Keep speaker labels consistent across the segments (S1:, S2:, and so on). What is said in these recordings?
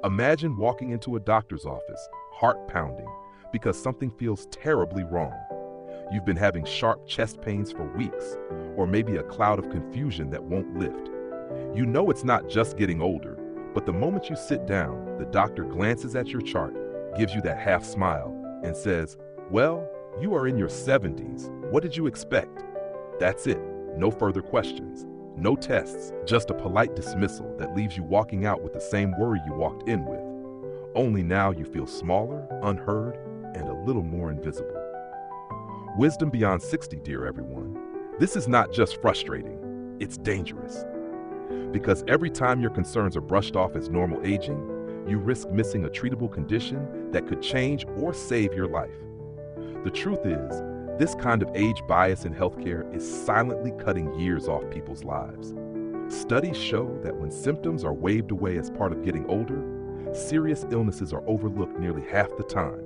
S1: Imagine walking into a doctor's office, heart pounding, because something feels terribly wrong. You've been having sharp chest pains for weeks, or maybe a cloud of confusion that won't lift. You know it's not just getting older, but the moment you sit down, the doctor glances at your chart, gives you that half smile, and says, "Well, you are in your 70s. What did you expect?" That's it. No further questions. No tests. Just a polite dismissal that leaves you walking out with the same worry you walked in with. Only now you feel smaller, unheard, and a little more invisible. Wisdom beyond 60, dear everyone. This is not just frustrating, it's dangerous. Because every time your concerns are brushed off as normal aging, you risk missing a treatable condition that could change or save your life. The truth is, this kind of age bias in healthcare is silently cutting years off people's lives. Studies show that when symptoms are waved away as part of getting older, serious illnesses are overlooked nearly half the time.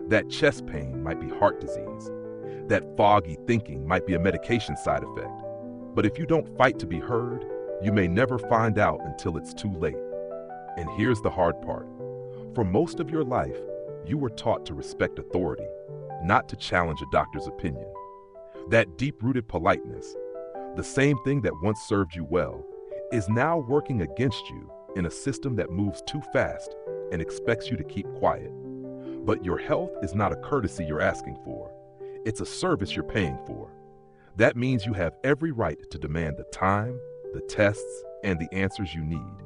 S1: That chest pain might be heart disease. That foggy thinking might be a medication side effect. But if you don't fight to be heard, you may never find out until it's too late. And here's the hard part. For most of your life, you were taught to respect authority, not to challenge a doctor's opinion. That deep-rooted politeness, the same thing that once served you well, is now working against you in a system that moves too fast and expects you to keep quiet. But your health is not a courtesy you're asking for. It's a service you're paying for. That means you have every right to demand the time, the tests, and the answers you need.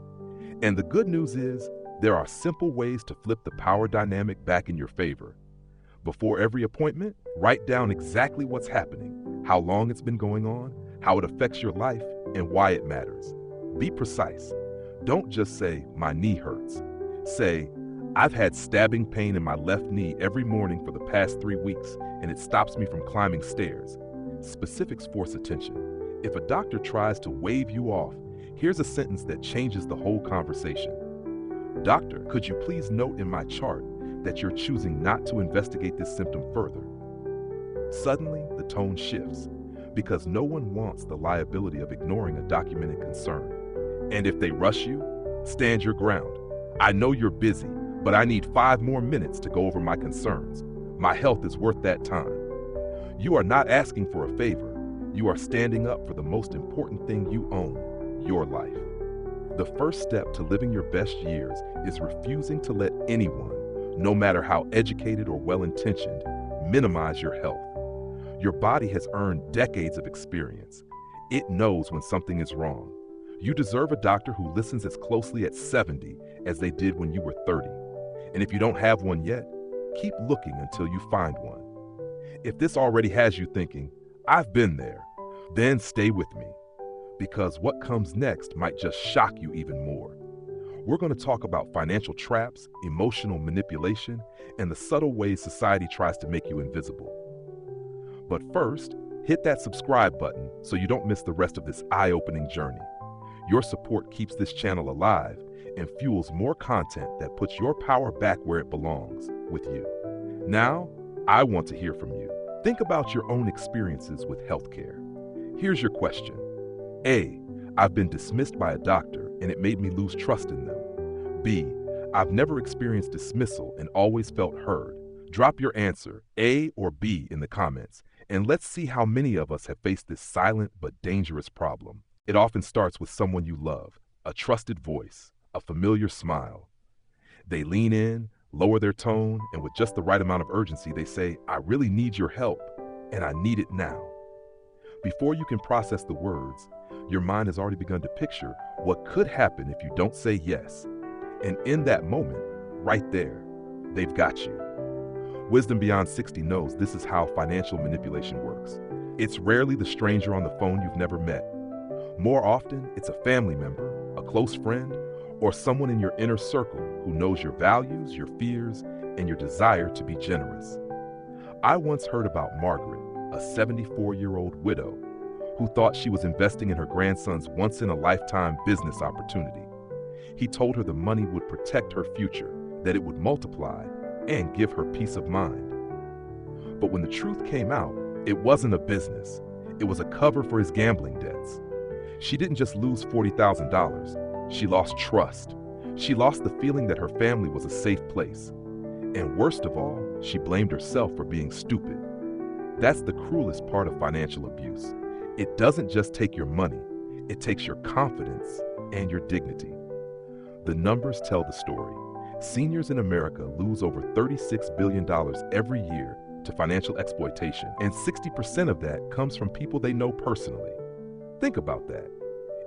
S1: And the good news is, there are simple ways to flip the power dynamic back in your favor. Before every appointment, write down exactly what's happening, how long it's been going on, how it affects your life, and why it matters. Be precise. Don't just say, "My knee hurts." Say, "I've had stabbing pain in my left knee every morning for the past 3 weeks, and it stops me from climbing stairs." Specifics force attention. If a doctor tries to wave you off, here's a sentence that changes the whole conversation. "Doctor, could you please note in my chart that you're choosing not to investigate this symptom further?" Suddenly, the tone shifts, because no one wants the liability of ignoring a documented concern. And if they rush you, stand your ground. "I know you're busy, but I need 5 more minutes to go over my concerns. My health is worth that time." You are not asking for a favor. You are standing up for the most important thing you own, your life. The first step to living your best years is refusing to let anyone, no matter how educated or well-intentioned, minimize your health. Your body has earned decades of experience. It knows when something is wrong. You deserve a doctor who listens as closely at 70 as they did when you were 30. And if you don't have one yet, keep looking until you find one. If this already has you thinking, "I've been there," then stay with me, because what comes next might just shock you even more. We're going to talk about financial traps, emotional manipulation, and the subtle ways society tries to make you invisible. But first, hit that subscribe button so you don't miss the rest of this eye-opening journey. Your support keeps this channel alive and fuels more content that puts your power back where it belongs, with you. Now, I want to hear from you. Think about your own experiences with healthcare. Here's your question. A, I've been dismissed by a doctor and it made me lose trust in them. B, I've never experienced dismissal and always felt heard. Drop your answer, A or B, in the comments, and let's see how many of us have faced this silent but dangerous problem. It often starts with someone you love, a trusted voice, a familiar smile. They lean in, lower their tone, and with just the right amount of urgency, they say, "I really need your help, and I need it now." Before you can process the words, your mind has already begun to picture what could happen if you don't say yes. And in that moment, right there, they've got you. Wisdom Beyond 60 knows this is how financial manipulation works. It's rarely the stranger on the phone you've never met. More often, it's a family member, a close friend, or someone in your inner circle who knows your values, your fears, and your desire to be generous. I once heard about Margaret, a 74-year-old widow, who thought she was investing in her grandson's once-in-a-lifetime business opportunity. He told her the money would protect her future, that it would multiply, and give her peace of mind. But when the truth came out, it wasn't a business. It was a cover for his gambling debts. She didn't just lose $40,000. She lost trust. She lost the feeling that her family was a safe place. And worst of all, she blamed herself for being stupid. That's the cruelest part of financial abuse. It doesn't just take your money, it takes your confidence and your dignity. The numbers tell the story. Seniors in America lose over $36 billion every year to financial exploitation, and 60% of that comes from people they know personally. Think about that.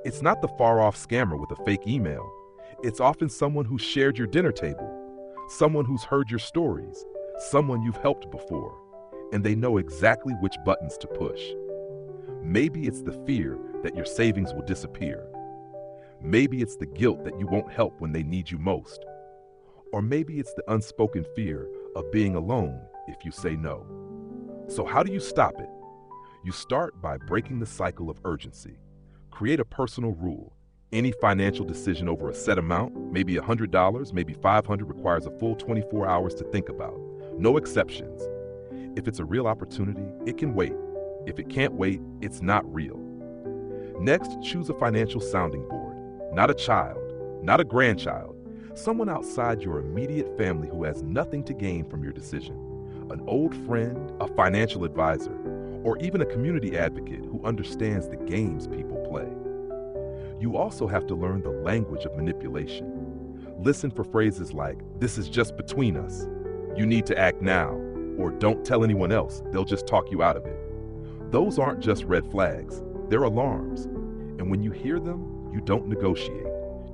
S1: It's not the far-off scammer with a fake email. It's often someone who shared your dinner table, someone who's heard your stories, someone you've helped before, and they know exactly which buttons to push. Maybe it's the fear that your savings will disappear. Maybe it's the guilt that you won't help when they need you most. Or maybe it's the unspoken fear of being alone if you say no. So how do you stop it? You start by breaking the cycle of urgency. Create a personal rule. Any financial decision over a set amount, maybe $100, maybe $500, requires a full 24 hours to think about. No exceptions. If it's a real opportunity, it can wait. If it can't wait, it's not real. Next, choose a financial sounding board. Not a child, not a grandchild, someone outside your immediate family who has nothing to gain from your decision. An old friend, a financial advisor, or even a community advocate who understands the games people play. You also have to learn the language of manipulation. Listen for phrases like, "This is just between us," "You need to act now," or "Don't tell anyone else, they'll just talk you out of it." Those aren't just red flags, they're alarms. And when you hear them, you don't negotiate,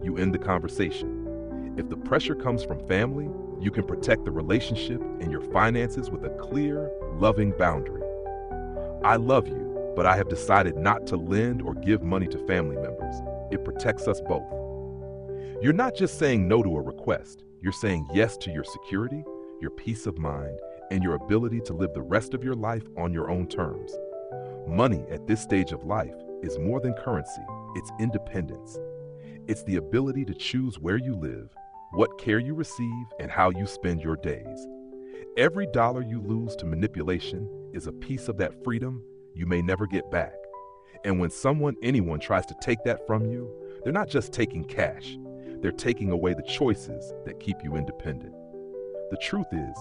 S1: you end the conversation. If the pressure comes from family, you can protect the relationship and your finances with a clear, loving boundary. I love you, but I have decided not to lend or give money to family members. It protects us both. You're not just saying no to a request, you're saying yes to your security, your peace of mind, and your ability to live the rest of your life on your own terms. Money at this stage of life is more than currency, it's independence. It's the ability to choose where you live, what care you receive, and how you spend your days. Every dollar you lose to manipulation is a piece of that freedom you may never get back. And when anyone tries to take that from you, they're not just taking cash, they're taking away the choices that keep you independent. The truth is,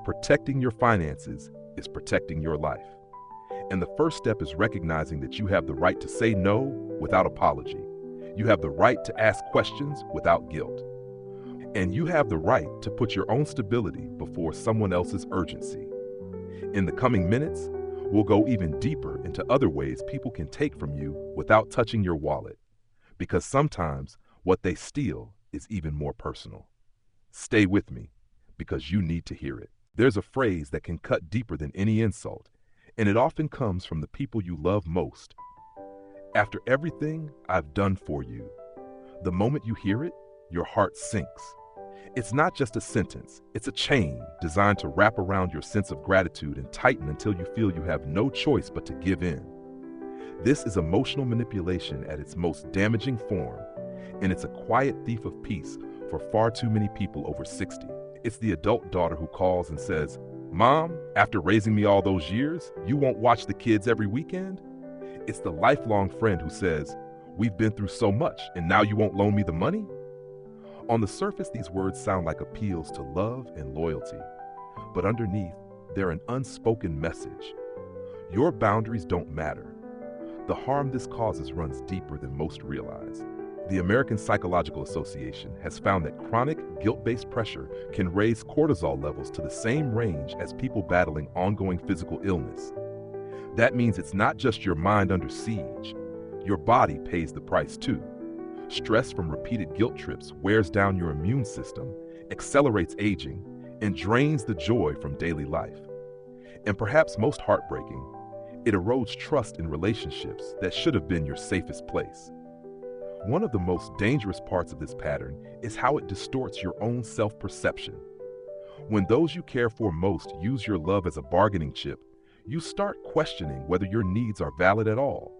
S1: protecting your finances is protecting your life. And the first step is recognizing that you have the right to say no without apology. You have the right to ask questions without guilt. And you have the right to put your own stability before someone else's urgency. In the coming minutes, we'll go even deeper into other ways people can take from you without touching your wallet. Because sometimes what they steal is even more personal. Stay with me, because you need to hear it. There's a phrase that can cut deeper than any insult, and it often comes from the people you love most. After everything I've done for you. The moment you hear it, your heart sinks. It's not just a sentence, it's a chain designed to wrap around your sense of gratitude and tighten until you feel you have no choice but to give in. This is emotional manipulation at its most damaging form, and it's a quiet thief of peace for far too many people over 60. It's the adult daughter who calls and says, "Mom, after raising me all those years, you won't watch the kids every weekend?" It's the lifelong friend who says, "We've been through so much, and now you won't loan me the money?" On the surface, these words sound like appeals to love and loyalty, but underneath, they're an unspoken message. Your boundaries don't matter. The harm this causes runs deeper than most realize. The American Psychological Association has found that chronic, guilt-based pressure can raise cortisol levels to the same range as people battling ongoing physical illness. That means it's not just your mind under siege. Your body pays the price too. Stress from repeated guilt trips wears down your immune system, accelerates aging, and drains the joy from daily life. And perhaps most heartbreaking, it erodes trust in relationships that should have been your safest place. One of the most dangerous parts of this pattern is how it distorts your own self-perception. When those you care for most use your love as a bargaining chip, you start questioning whether your needs are valid at all.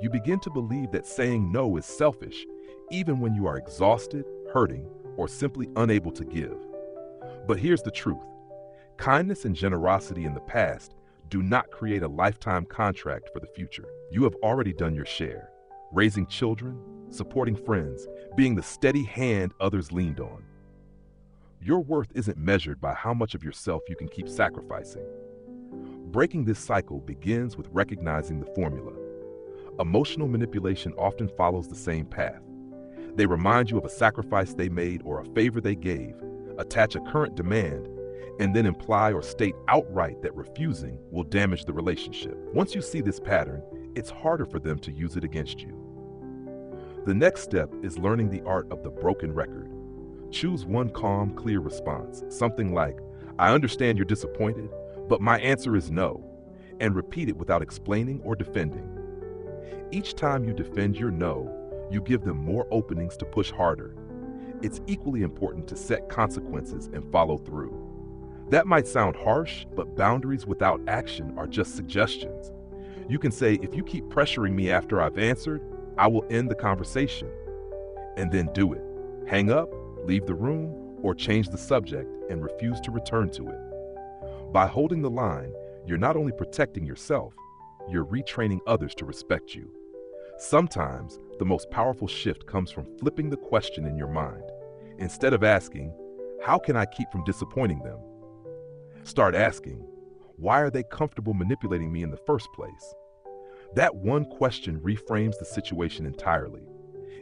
S1: You begin to believe that saying no is selfish, even when you are exhausted, hurting, or simply unable to give. But here's the truth. Kindness and generosity in the past do not create a lifetime contract for the future. You have already done your share. raising children, supporting friends, being the steady hand others leaned on. Your worth isn't measured by how much of yourself you can keep sacrificing. Breaking this cycle begins with recognizing the formula. Emotional manipulation often follows the same path. They remind you of a sacrifice they made or a favor they gave, attach a current demand, and then imply or state outright that refusing will damage the relationship. Once you see this pattern, it's harder for them to use it against you. The next step is learning the art of the broken record. Choose one calm, clear response, something like, "I understand you're disappointed, but my answer is no," and repeat it without explaining or defending. Each time you defend your no, you give them more openings to push harder. It's equally important to set consequences and follow through. That might sound harsh, but boundaries without action are just suggestions. You can say, "If you keep pressuring me after I've answered, I will end the conversation." And then do it. Hang up, leave the room, or change the subject and refuse to return to it. By holding the line, you're not only protecting yourself, you're retraining others to respect you. Sometimes, the most powerful shift comes from flipping the question in your mind. Instead of asking, "How can I keep from disappointing them?" Start asking, "Why are they comfortable manipulating me in the first place?" That one question reframes the situation entirely.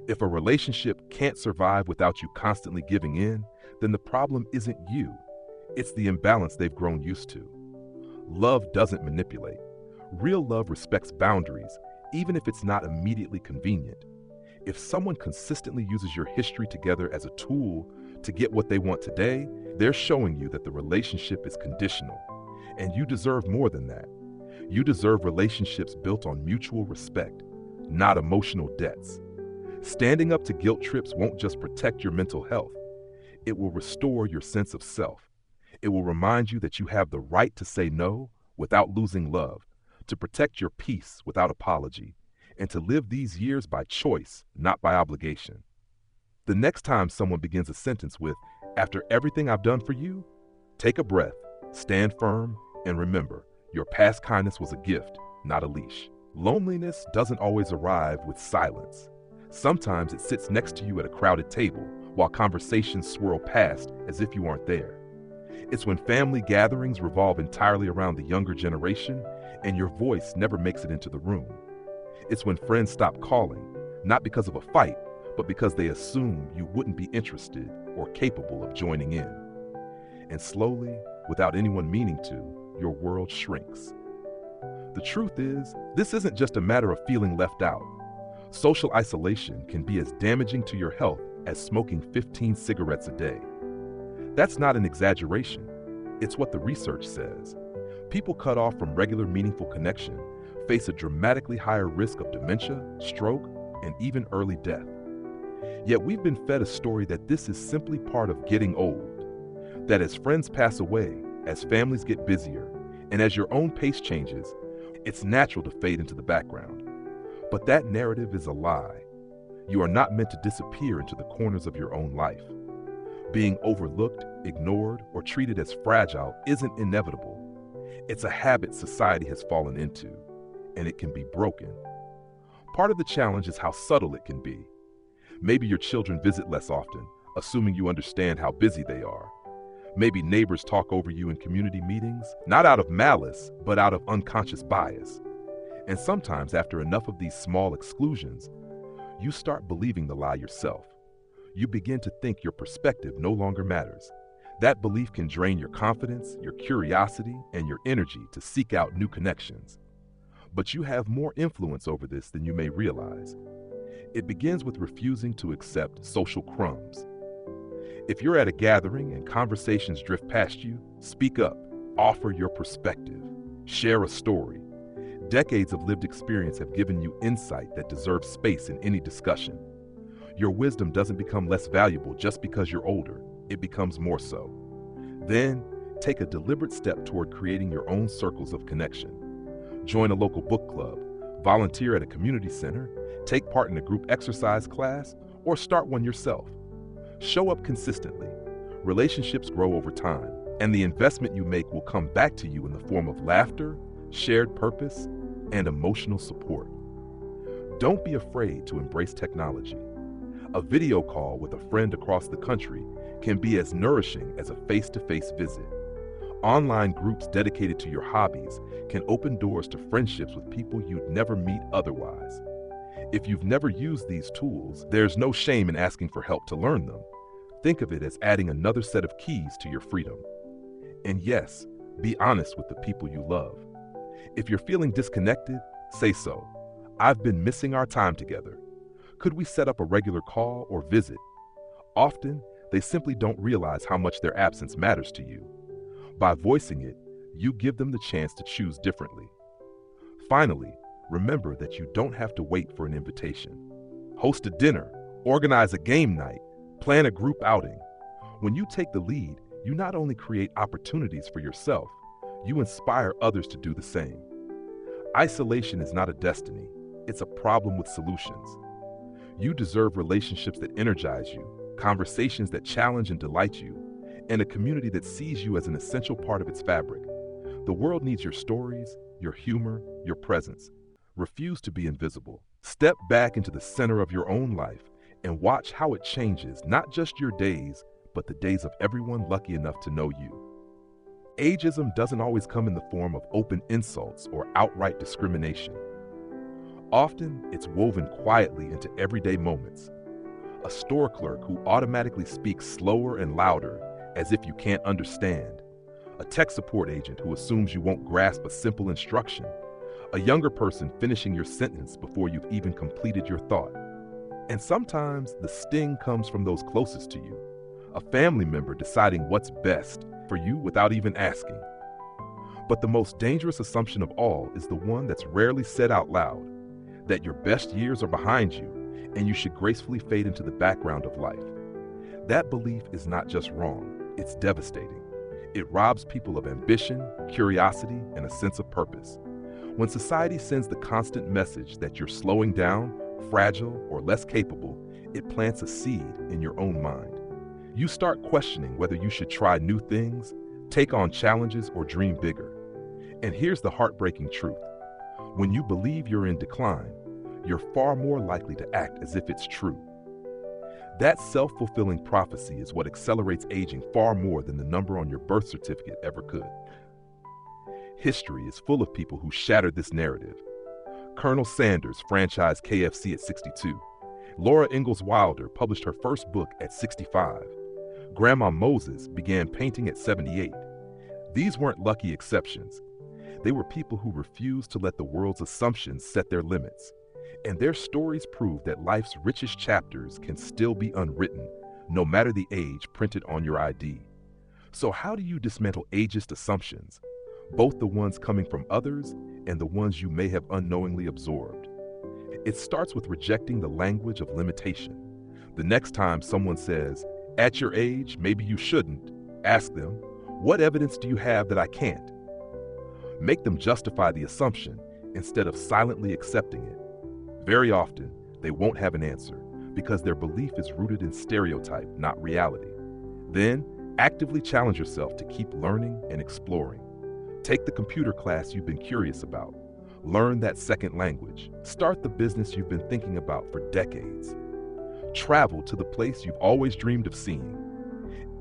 S1: If a relationship can't survive without you constantly giving in, then the problem isn't you. It's the imbalance they've grown used to. Love doesn't manipulate. Real love respects boundaries, even if it's not immediately convenient. If someone consistently uses your history together as a tool to get what they want today, they're showing you that the relationship is conditional. And you deserve more than that. You deserve relationships built on mutual respect, not emotional debts. Standing up to guilt trips won't just protect your mental health. It will restore your sense of self. It will remind you that you have the right to say no without losing love, to protect your peace without apology, and to live these years by choice, not by obligation. The next time someone begins a sentence with, "After everything I've done for you," take a breath, stand firm, and remember, your past kindness was a gift, not a leash. Loneliness doesn't always arrive with silence. Sometimes it sits next to you at a crowded table while conversations swirl past as if you aren't there. It's when family gatherings revolve entirely around the younger generation and your voice never makes it into the room. It's when friends stop calling, not because of a fight, but because they assume you wouldn't be interested or capable of joining in. And slowly, without anyone meaning to, your world shrinks. The truth is, this isn't just a matter of feeling left out. Social isolation can be as damaging to your health as smoking 15 cigarettes a day. That's not an exaggeration. It's what the research says. People cut off from regular meaningful connection face a dramatically higher risk of dementia, stroke, and even early death. Yet we've been fed a story that this is simply part of getting old, that as friends pass away, as families get busier, and as your own pace changes, it's natural to fade into the background. But that narrative is a lie. You are not meant to disappear into the corners of your own life. Being overlooked, ignored, or treated as fragile isn't inevitable. It's a habit society has fallen into, and it can be broken. Part of the challenge is how subtle it can be. Maybe your children visit less often, assuming you understand how busy they are. Maybe neighbors talk over you in community meetings, not out of malice, but out of unconscious bias. And sometimes, after enough of these small exclusions, you start believing the lie yourself. You begin to think your perspective no longer matters. That belief can drain your confidence, your curiosity, and your energy to seek out new connections. But you have more influence over this than you may realize. It begins with refusing to accept social crumbs. If you're at a gathering and conversations drift past you, speak up, offer your perspective, share a story. Decades of lived experience have given you insight that deserves space in any discussion. Your wisdom doesn't become less valuable just because you're older, it becomes more so. Then, take a deliberate step toward creating your own circles of connection. Join a local book club, volunteer at a community center, take part in a group exercise class, or start one yourself. Show up consistently. Relationships grow over time, and the investment you make will come back to you in the form of laughter, shared purpose, and emotional support. Don't be afraid to embrace technology. A video call with a friend across the country can be as nourishing as a face-to-face visit. Online groups dedicated to your hobbies can open doors to friendships with people you'd never meet otherwise. If you've never used these tools, there's no shame in asking for help to learn them. Think of it as adding another set of keys to your freedom. And yes, be honest with the people you love. If you're feeling disconnected, say so. I've been missing our time together. Could we set up a regular call or visit? Often, they simply don't realize how much their absence matters to you. By voicing it, you give them the chance to choose differently. Finally, remember that you don't have to wait for an invitation. Host a dinner, organize a game night, plan a group outing. When you take the lead, you not only create opportunities for yourself, you inspire others to do the same. Isolation is not a destiny, it's a problem with solutions. You deserve relationships that energize you, conversations that challenge and delight you, and a community that sees you as an essential part of its fabric. The world needs your stories, your humor, your presence. Refuse to be invisible. Step back into the center of your own life and watch how it changes not just your days, but the days of everyone lucky enough to know you. Ageism doesn't always come in the form of open insults or outright discrimination. Often, it's woven quietly into everyday moments. A store clerk who automatically speaks slower and louder as if you can't understand. A tech support agent who assumes you won't grasp a simple instruction. A younger person finishing your sentence before you've even completed your thought. And sometimes the sting comes from those closest to you. A family member deciding what's best for you without even asking. But the most dangerous assumption of all is the one that's rarely said out loud, that your best years are behind you and you should gracefully fade into the background of life. That belief is not just wrong, it's devastating. It robs people of ambition, curiosity, and a sense of purpose. When society sends the constant message that you're slowing down, fragile, or less capable, it plants a seed in your own mind. You start questioning whether you should try new things, take on challenges, or dream bigger. And here's the heartbreaking truth. When you believe you're in decline, you're far more likely to act as if it's true. That self-fulfilling prophecy is what accelerates aging far more than the number on your birth certificate ever could. History is full of people who shattered this narrative. Colonel Sanders franchised KFC at 62. Laura Ingalls Wilder published her first book at 65. Grandma Moses began painting at 78. These weren't lucky exceptions. They were people who refused to let the world's assumptions set their limits. And their stories prove that life's richest chapters can still be unwritten, no matter the age printed on your ID. So how do you dismantle ageist assumptions, both the ones coming from others and the ones you may have unknowingly absorbed? It starts with rejecting the language of limitation. The next time someone says, "At your age, maybe you shouldn't," ask them, "What evidence do you have that I can't?" Make them justify the assumption instead of silently accepting it. Very often, they won't have an answer because their belief is rooted in stereotype, not reality. Then, actively challenge yourself to keep learning and exploring. Take the computer class you've been curious about. Learn that second language. Start the business you've been thinking about for decades. Travel to the place you've always dreamed of seeing.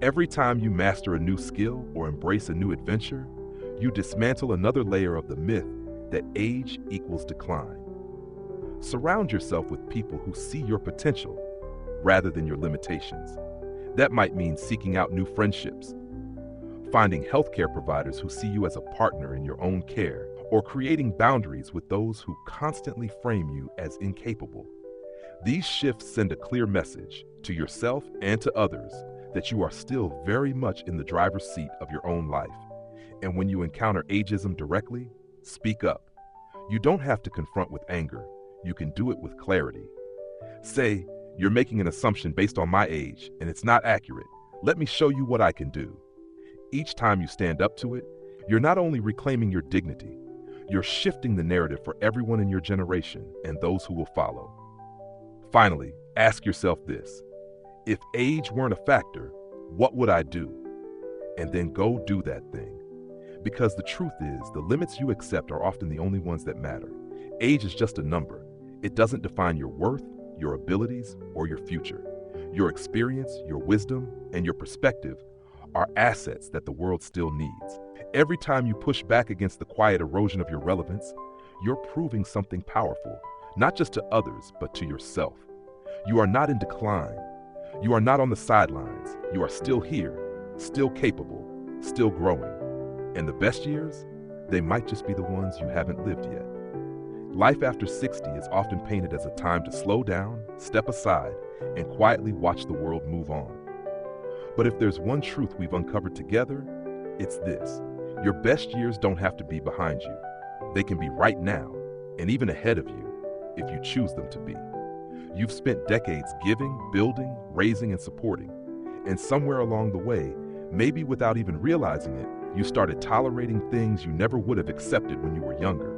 S1: Every time you master a new skill or embrace a new adventure, you dismantle another layer of the myth that age equals decline. Surround yourself with people who see your potential rather than your limitations. That might mean seeking out new friendships, finding healthcare providers who see you as a partner in your own care, or creating boundaries with those who constantly frame you as incapable. These shifts send a clear message to yourself and to others that you are still very much in the driver's seat of your own life. And when you encounter ageism directly, speak up. You don't have to confront with anger. You can do it with clarity. Say, "You're making an assumption based on my age, and it's not accurate. Let me show you what I can do." Each time you stand up to it, you're not only reclaiming your dignity, you're shifting the narrative for everyone in your generation and those who will follow. Finally, ask yourself this: if age weren't a factor, what would I do? And then go do that thing. Because the truth is, the limits you accept are often the only ones that matter. Age is just a number. It doesn't define your worth, your abilities, or your future. Your experience, your wisdom, and your perspective are assets that the world still needs. Every time you push back against the quiet erosion of your relevance, you're proving something powerful, not just to others, but to yourself. You are not in decline. You are not on the sidelines. You are still here, still capable, still growing. And the best years, they might just be the ones you haven't lived yet. Life after 60 is often painted as a time to slow down, step aside, and quietly watch the world move on. But if there's one truth we've uncovered together, it's this. Your best years don't have to be behind you. They can be right now, and even ahead of you, if you choose them to be. You've spent decades giving, building, raising, and supporting. And somewhere along the way, maybe without even realizing it, you started tolerating things you never would have accepted when you were younger.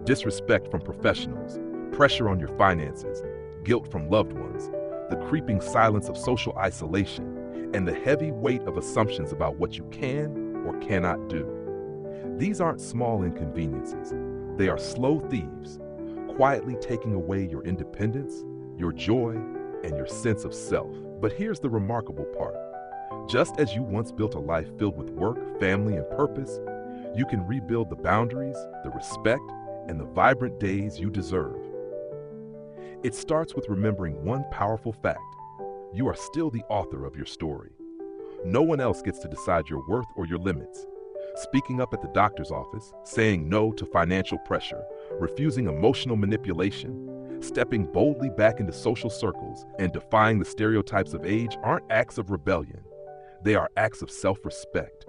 S1: Disrespect from professionals, pressure on your finances, guilt from loved ones, the creeping silence of social isolation, and the heavy weight of assumptions about what you can or cannot do. These aren't small inconveniences. They are slow thieves, quietly taking away your independence, your joy, and your sense of self. But here's the remarkable part. Just as you once built a life filled with work, family, and purpose, you can rebuild the boundaries, the respect, and the vibrant days you deserve. It starts with remembering one powerful fact. You are still the author of your story. No one else gets to decide your worth or your limits. Speaking up at the doctor's office, saying no to financial pressure, refusing emotional manipulation, stepping boldly back into social circles, and defying the stereotypes of age aren't acts of rebellion. They are acts of self-respect.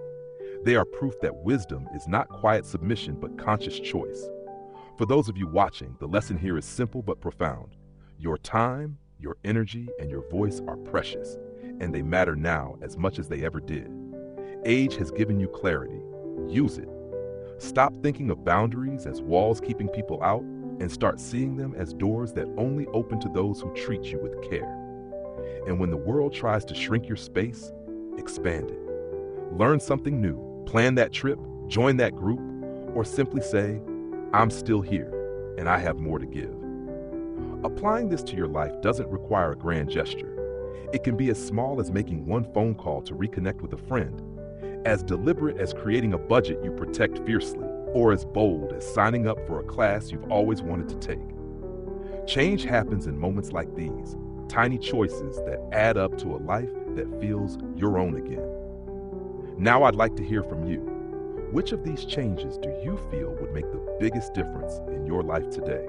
S1: They are proof that wisdom is not quiet submission but conscious choice. For those of you watching, the lesson here is simple but profound. Your time, your energy, and your voice are precious, and they matter now as much as they ever did. Age has given you clarity. Use it. Stop thinking of boundaries as walls keeping people out, and start seeing them as doors that only open to those who treat you with care. And when the world tries to shrink your space, expand it. Learn something new, plan that trip, join that group, or simply say, I'm still here, and I have more to give. Applying this to your life doesn't require a grand gesture. It can be as small as making one phone call to reconnect with a friend, as deliberate as creating a budget you protect fiercely, or as bold as signing up for a class you've always wanted to take. Change happens in moments like these, tiny choices that add up to a life that feels your own again. Now I'd like to hear from you. Which of these changes do you feel would make the biggest difference in your life today?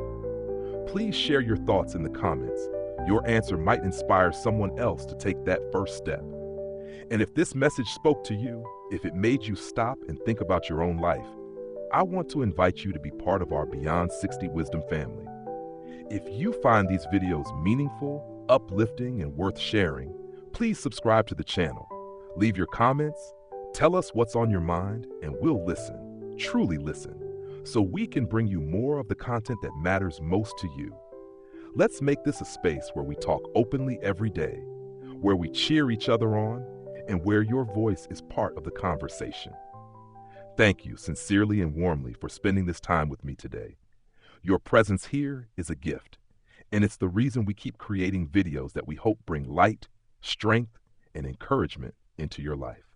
S1: Please share your thoughts in the comments. Your answer might inspire someone else to take that first step. And if this message spoke to you, if it made you stop and think about your own life, I want to invite you to be part of our Beyond 60 Wisdom family. If you find these videos meaningful, uplifting, and worth sharing, please subscribe to the channel. Leave your comments, tell us what's on your mind, and we'll listen, truly listen, so we can bring you more of the content that matters most to you. Let's make this a space where we talk openly every day, where we cheer each other on, and where your voice is part of the conversation. Thank you sincerely and warmly for spending this time with me today. Your presence here is a gift, and it's the reason we keep creating videos that we hope bring light, strength, and encouragement into your life.